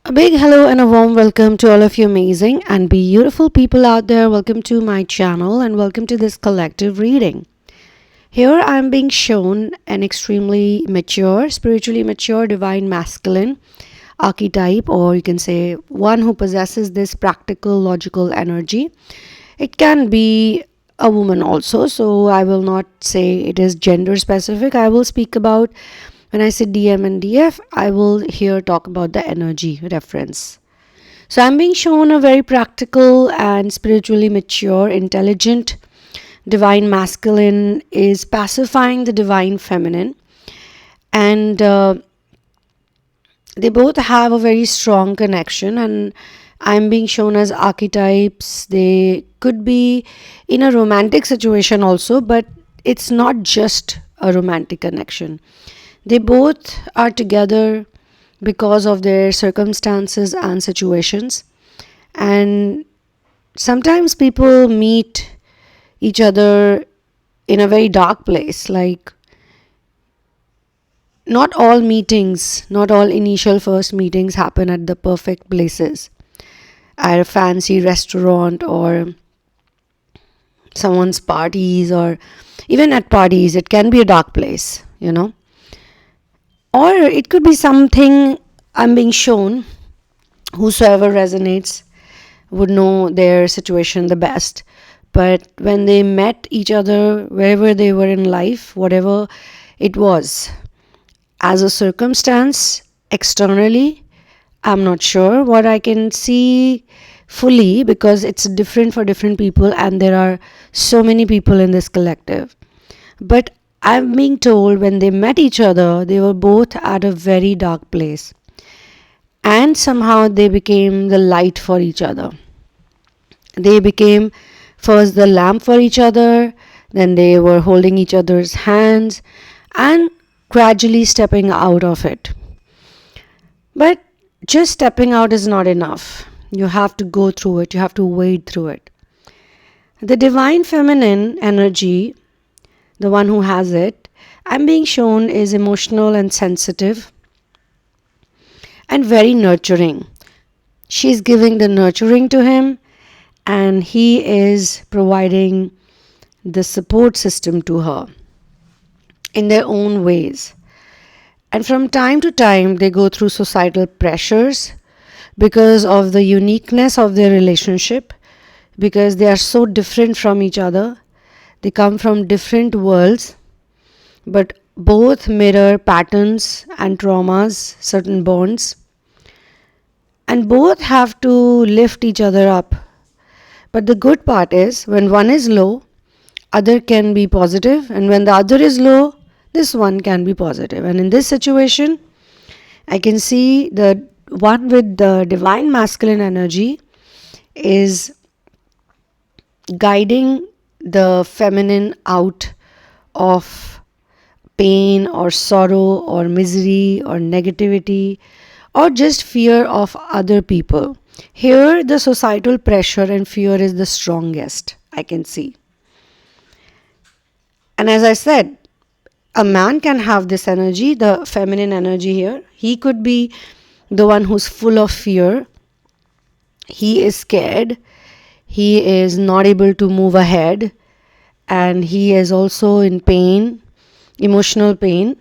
A big hello and a warm welcome to all of you amazing and beautiful people out there. Welcome to my channel and welcome to this collective reading. Here I am being shown an extremely mature, spiritually mature, divine masculine archetype, or you can say one who possesses this practical, logical energy. It can be a woman also, so I will not say it is gender specific. I will speak about when I say DM and DF, I will here talk about the energy reference. So I'm being shown a very practical and spiritually mature, intelligent, divine masculine is pacifying the divine feminine. And they both have a very strong connection, and I'm being shown as archetypes. They could be in a romantic situation also, but it's not just a romantic connection. They both are together because of their circumstances and situations. And sometimes people meet each other in a very dark place. Like, not all meetings, not all initial first meetings happen at the perfect places. At a fancy restaurant or someone's parties, or even at parties, it can be a dark place, Or it could be something I'm being shown. Whosoever resonates would know their situation the best. But when they met each other, wherever they were in life, whatever it was, as a circumstance, externally, I'm not sure what I can see fully because it's different for different people and there are so many people in this collective. But I'm being told when they met each other, they were both at a very dark place. And somehow they became the light for each other. They became first the lamp for each other, then they were holding each other's hands and gradually stepping out of it. But just stepping out is not enough. You have to go through it, you have to wade through it. The divine feminine energy, the one who has it, I'm being shown is emotional and sensitive and very nurturing. She's giving the nurturing to him and he is providing the support system to her in their own ways. And from time to time, they go through societal pressures because of the uniqueness of their relationship, because they are so different from each other. They come from different worlds, but both mirror patterns and traumas, certain bonds. And both have to lift each other up. But the good part is, when one is low, other can be positive, and when the other is low, this one can be positive. And in this situation, I can see the one with the divine masculine energy is guiding the feminine out of pain or sorrow or misery or negativity or just fear of other people. Here the societal pressure and fear is the strongest, I can see. And as I said, a man can have this energy, the feminine energy here. He could be the one who's full of fear. He is scared. He is not able to move ahead. And he is also in pain, emotional pain.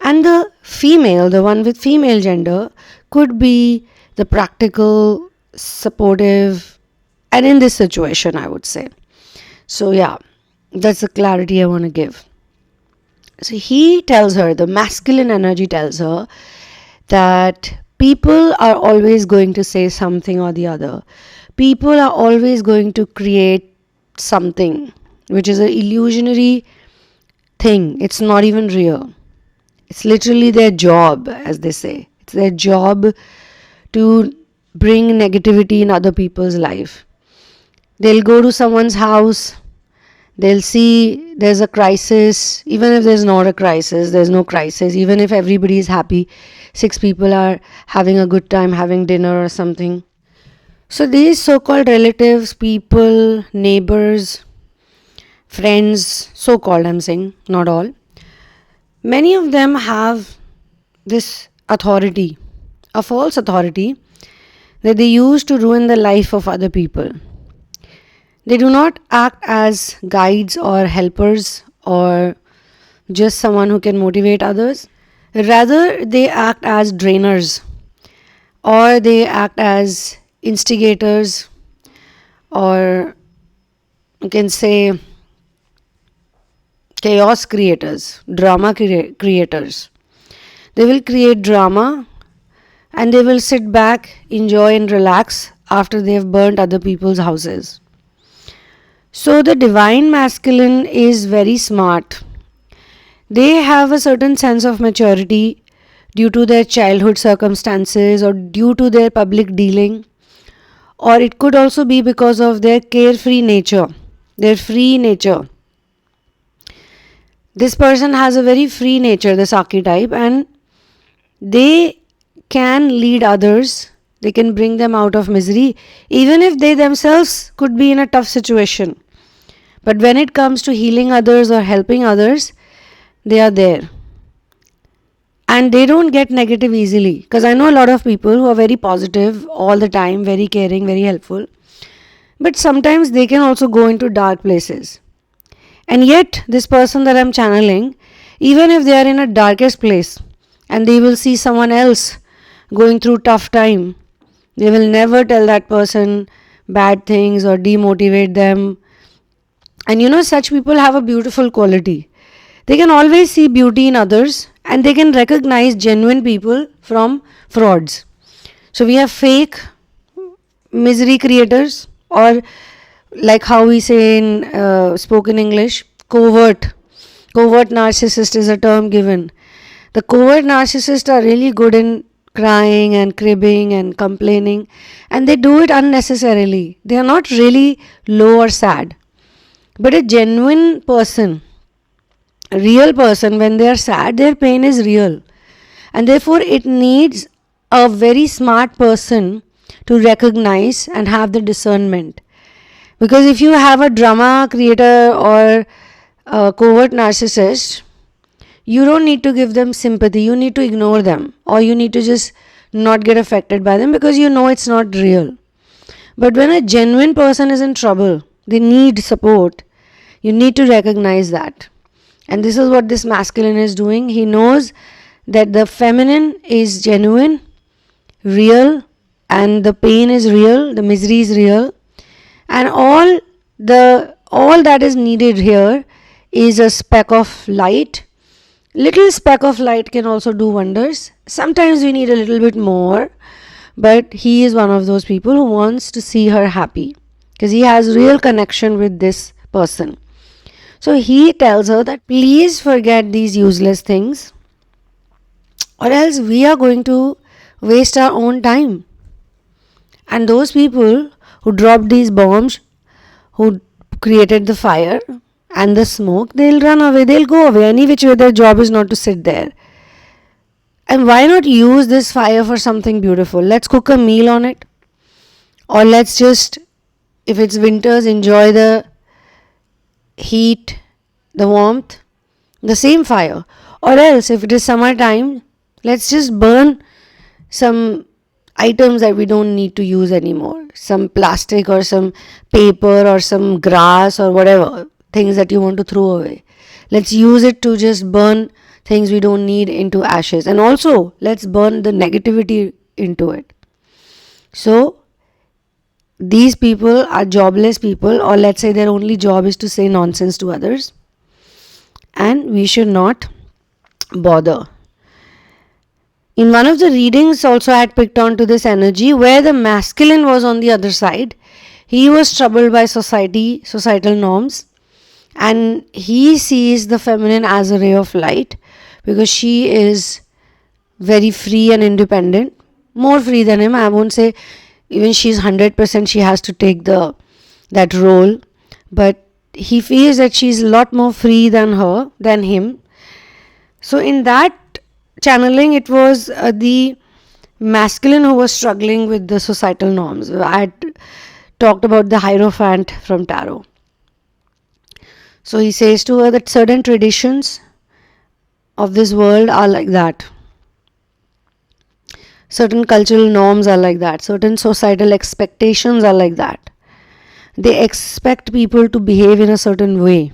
And the female, the one with female gender, could be the practical, supportive, and in this situation, I would say. So yeah, that's the clarity I want to give. So he tells her, the masculine energy tells her that people are always going to say something or the other. People are always going to create something, which is an illusionary thing. It's not even real. It's literally their job, as they say. It's their job to bring negativity in other people's life. They'll go to someone's house. They'll see there's a crisis. Even if there's not a crisis, there's no crisis. Even if everybody is happy, 6 people are having a good time, having dinner or something. So these so-called relatives, people, neighbors, friends, so-called I'm saying, not all. Many of them have this authority a false authority that they use to ruin the life of other people. They do not act as guides or helpers or just someone who can motivate others. Rather, they act as drainers, or they act as instigators, or you can say chaos creators, drama creators. They will create drama and they will sit back, enjoy, and relax after they have burnt other people's houses. So, the divine masculine is very smart. They have a certain sense of maturity due to their childhood circumstances or due to their public dealing, or it could also be because of their carefree nature, their free nature. This person has a very free nature, this archetype, and they can lead others, they can bring them out of misery, even if they themselves could be in a tough situation. But when it comes to healing others or helping others, they are there. And they don't get negative easily. Because I know a lot of people who are very positive all the time, very caring, very helpful. But sometimes they can also go into dark places. And yet, this person that I'm channeling, even if they are in a darkest place and they will see someone else going through tough time, they will never tell that person bad things or demotivate them. And such people have a beautiful quality. They can always see beauty in others and they can recognize genuine people from frauds. So we have fake misery creators, or like how we say in spoken English, covert narcissist is a term given. The covert narcissists are really good in crying and cribbing and complaining, and they do it unnecessarily. They are not really low or sad. But a genuine person, a real person, when they are sad, their pain is real. And therefore it needs a very smart person to recognize and have the discernment. Because if you have a drama creator or a covert narcissist, you don't need to give them sympathy. You need to ignore them, or you need to just not get affected by them because you know it's not real. But when a genuine person is in trouble, they need support, you need to recognize that. And this is what this masculine is doing. He knows that the feminine is genuine, real, and the pain is real, the misery is real. And all that is needed here is a speck of light. Little speck of light can also do wonders. Sometimes we need a little bit more, but he is one of those people who wants to see her happy because he has real connection with this person. So he tells her that please forget these useless things, or else we are going to waste our own time. And those people who dropped these bombs, who created the fire and the smoke, they'll run away, they'll go away. Any which way, their job is not to sit there. And why not use this fire for something beautiful? Let's cook a meal on it. Or let's just, if it's winters, enjoy the heat, the warmth, the same fire. Or else, if it is summertime, let's just burn some items that we don't need to use anymore. Some plastic or some paper or some grass or whatever, things that you want to throw away. Let's use it to just burn things we don't need into ashes. And also, let's burn the negativity into it. So, these people are jobless people, or let's say their only job is to say nonsense to others. And we should not bother. In one of the readings also I had picked on to this energy where the masculine was on the other side. He was troubled by societal norms, and he sees the feminine as a ray of light because she is very free and independent, more free than him. I won't say even she's 100% she has to take that role, but he feels that she's a lot more free than him. So in that channeling, it was the masculine who was struggling with the societal norms. I had talked about the Hierophant from Tarot. So he says to her that certain traditions of this world are like that. Certain cultural norms are like that. Certain societal expectations are like that. They expect people to behave in a certain way.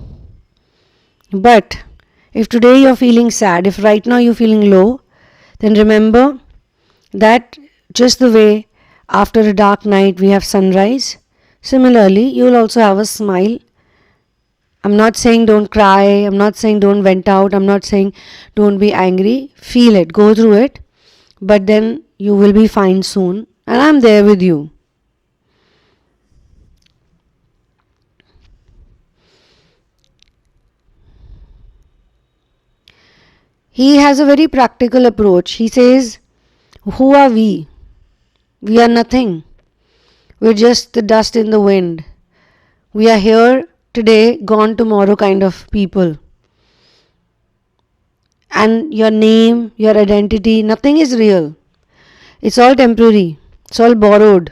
But if today you're feeling sad, if right now you're feeling low, then remember that just the way after a dark night we have sunrise, similarly you will also have a smile. I'm not saying don't cry, I'm not saying don't vent out, I'm not saying don't be angry. Feel it, go through it, but then you will be fine soon, and I'm there with you. He has a very practical approach. He says, who are we? We are nothing. We're just the dust in the wind. We are here today, gone tomorrow kind of people. And your name, your identity, nothing is real. It's all temporary. It's all borrowed.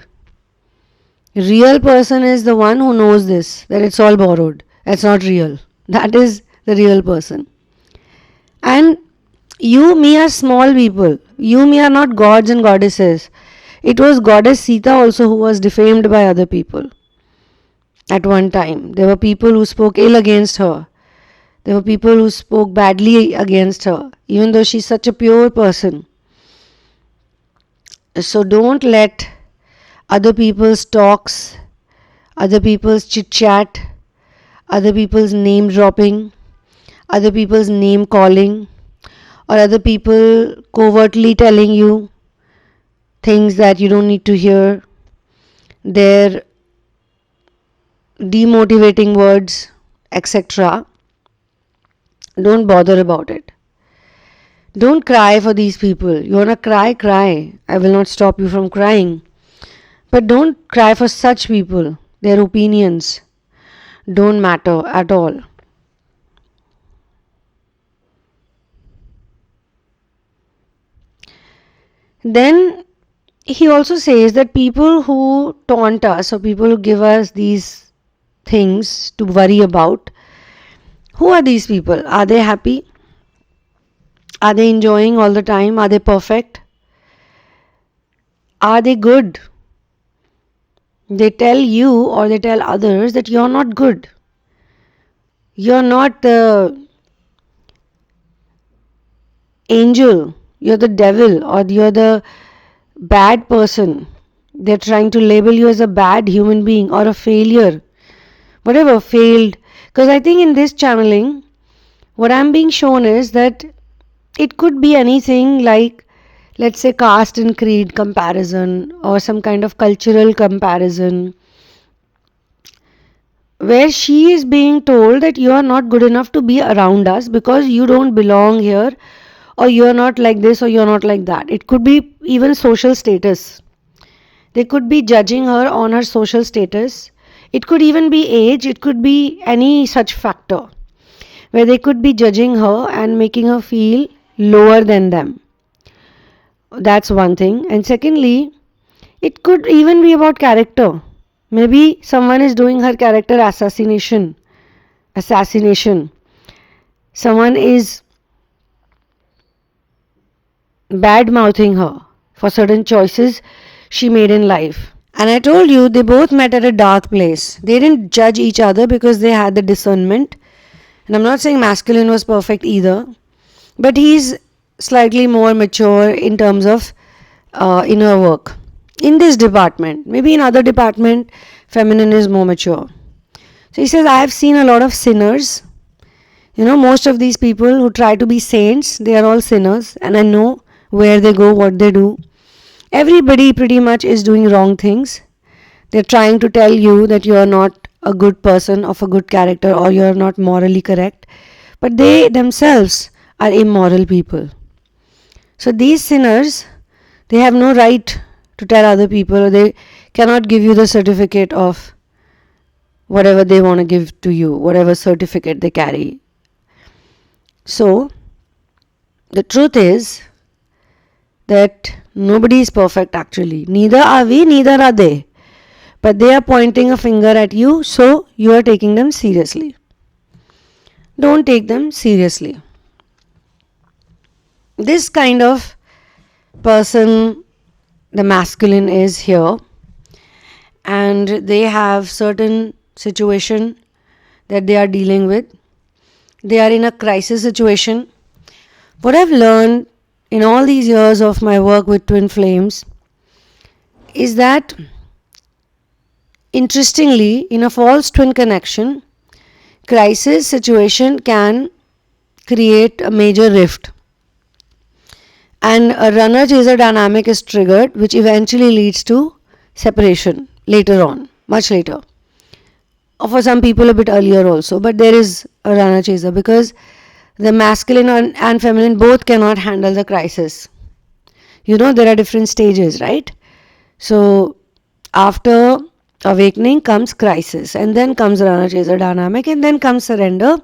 Real person is the one who knows this, that it's all borrowed. It's not real. That is the real person. And you, me are small people. You, me are not gods and goddesses. It was goddess Sita also who was defamed by other people. At one time, there were people who spoke ill against her. There were people who spoke badly against her, even though she's such a pure person. So don't let other people's talks, other people's chit chat, other people's name dropping, other people's name calling, or other people covertly telling you things that you don't need to hear, their demotivating words, etc. Don't bother about it. Don't cry for these people. You wanna cry, cry. I will not stop you from crying. But don't cry for such people. Their opinions don't matter at all. Then he also says that people who taunt us or people who give us these things to worry about, who are these people? Are they happy? Are they enjoying all the time? Are they perfect? Are they good? They tell you or they tell others that you're not good. You're not the angel. You're the devil or you're the bad person. They're trying to label you as a bad human being or a failure. Whatever, failed. Because I think in this channeling, what I'm being shown is that it could be anything like, let's say, caste and creed comparison or some kind of cultural comparison, where she is being told that you are not good enough to be around us because you don't belong here, or you are not like this, or you are not like that. It could be even social status. They could be judging her on her social status. It could even be age. It could be any such factor where they could be judging her and making her feel lower than them. That's one thing. And secondly, it could even be about character. Maybe someone is doing her character assassination. Someone is bad mouthing her for certain choices she made in life. And I told you they both met at a dark place. They didn't judge each other because they had the discernment. And I'm not saying masculine was perfect either, but he's slightly more mature in terms of inner work. In this department, maybe in other department, feminine is more mature. So he says, I have seen a lot of sinners. Most of these people who try to be saints, they are all sinners, and I know where they go, what they do. Everybody pretty much is doing wrong things. They're trying to tell you that you are not a good person of a good character or you are not morally correct, but they themselves are immoral people. So these sinners, they have no right to tell other people, or they cannot give you the certificate of whatever they want to give to you, whatever certificate they carry. So the truth is that nobody is perfect actually. Neither are we, neither are they. But they are pointing a finger at you, so you are taking them seriously. Don't take them seriously. This kind of person the masculine is here and they have certain situation that they are dealing with. They are in a crisis situation. What I've learned in all these years of my work with twin flames is that, interestingly, in a false twin connection, crisis situation can create a major rift. And a runner-chaser dynamic is triggered, which eventually leads to separation later on, much later. Or for some people a bit earlier also, but there is a runner-chaser because the masculine and feminine both cannot handle the crisis. There are different stages, right? So after awakening comes crisis, and then comes runner-chaser dynamic, and then comes surrender.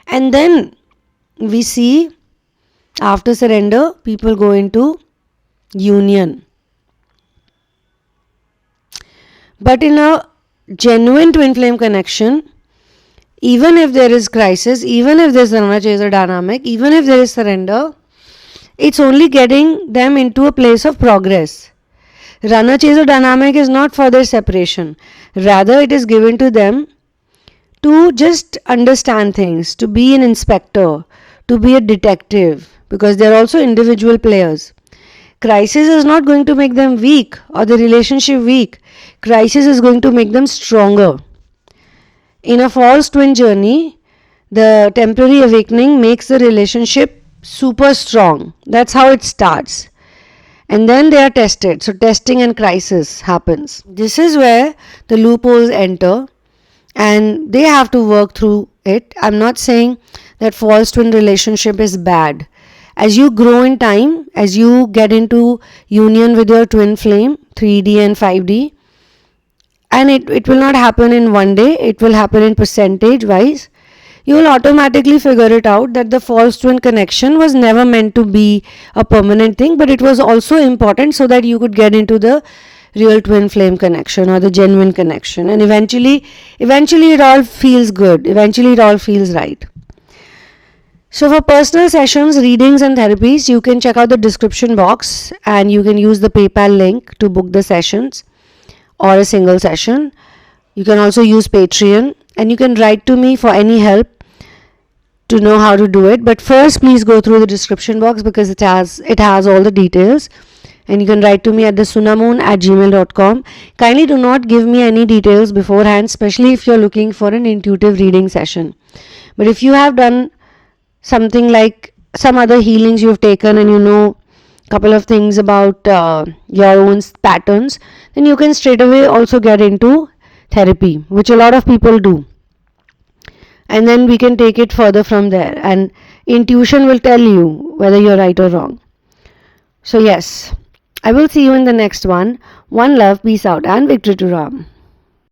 And then we see after surrender, people go into union. But in a genuine twin flame connection, even if there is crisis, even if there is runner-chaser dynamic, even if there is surrender, it's only getting them into a place of progress. Runner-chaser dynamic is not for their separation. Rather, it is given to them to just understand things, to be an inspector, to be a detective, because they are also individual players. Crisis is not going to make them weak or the relationship weak. Crisis is going to make them stronger. In a false twin journey, the temporary awakening makes the relationship super strong. That's how it starts. And then they are tested. So testing and crisis happens. This is where the loopholes enter and they have to work through it. I'm not saying that false twin relationship is bad. As you grow in time, as you get into union with your twin flame, 3D and 5D, and it will not happen in one day, it will happen in percentage wise, you will automatically figure it out that the false twin connection was never meant to be a permanent thing, but it was also important so that you could get into the real twin flame connection or the genuine connection, and eventually it all feels good, eventually it all feels right. So for personal sessions, readings and therapies, you can check out the description box and you can use the PayPal link to book the sessions or a single session. You can also use Patreon and you can write to me for any help to know how to do it. But first, please go through the description box because it has all the details. And you can write to me at the sunamoon@gmail.com. Kindly do not give me any details beforehand, especially if you're looking for an intuitive reading session. But if you have done something like some other healings you've taken and you know a couple of things about your own patterns, then you can straight away also get into therapy, which a lot of people do. And then we can take it further from there. And intuition will tell you whether you're right or wrong. So yes, I will see you in the next one. One love, peace out, and victory to Ram.